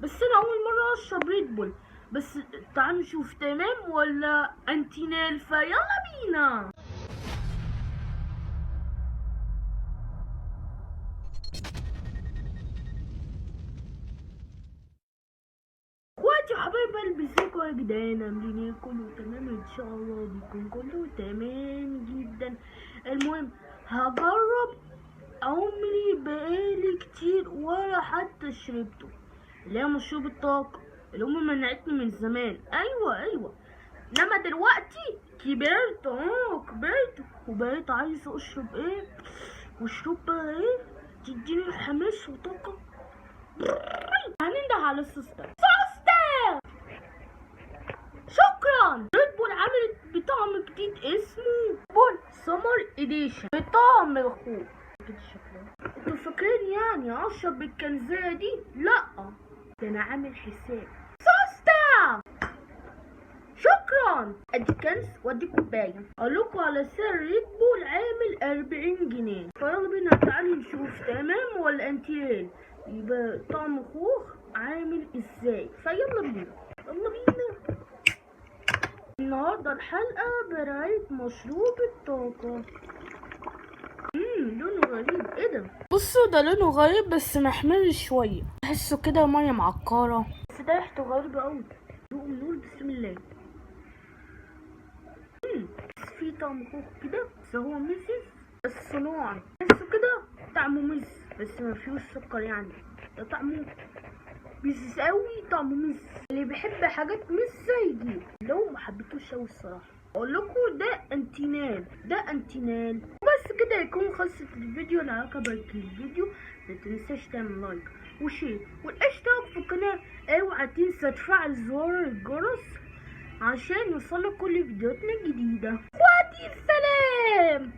بس انا اول مره اشرب ريد بول. بس تعالوا نشوف تمام ولا انتينال، فيلا بينا. اخواتي وحبايب قلبي، ازيكم يا جدعان؟ عاملين ايه؟ كله تمام ان شاء الله، بيكون كله تمام جدا. المهم هجرب عمري بقالي كتير ولا حتى شربته، اللي هي مشروب الطاقة اللي امي منعتني من زمان. ايوه انما دلوقتي كبرت، كبرت وبقيت عايزة اشرب ايه، واشرب بقى ايه تديني حماس وطاقة. هننده على السوستر. شكرا. ريد بول عملت بطعم جديد اسمه بول سمر اديشن بطعم الخوخ كده شكله. انتوا فاكرين يعني اشرب بالكنزايه دي؟ لا، ده انا عامل حساب. سوسته، شكرا. ادي كنز وادي كوبايه. اقولكوا على سعر ريد بول عامل 40 جنيه. فيلا بينا تعالوا نشوف تمام ولا انتيال يبقى طعم خوخ عامل ازاي. فيلا بينا يلا بينا. النهارده الحلقة برعاية مشروب الطاقة. لونه غريب، ايه ده؟ بصوا ده لونه غريب بس محمر شوية، تحسه كده مية معكرة، بس ده ريحته غريبة اوي. نقول بسم الله. بس فيه طعم خوخ كده، بس هو مزز بس صناعي، تحسه كده طعمه مز بس ما فيهوش سكر يعني. ده طعمه مزز اوي، طعمه مز. اللي بيحب حاجات مز يجيب، لو ما حبيتوش اوي الصراحة. اقول لكم ده انتينال، ده انتينال. بس كده يكون خلصت الفيديو. لو عجبك الفيديو ما تنساش تعمل لايك وشير والاشتراك في القناة. اوعى تنسى تفعل زر الجرس عشان يوصلك كل فيديوهاتنا الجديدة. اخواتي السلام.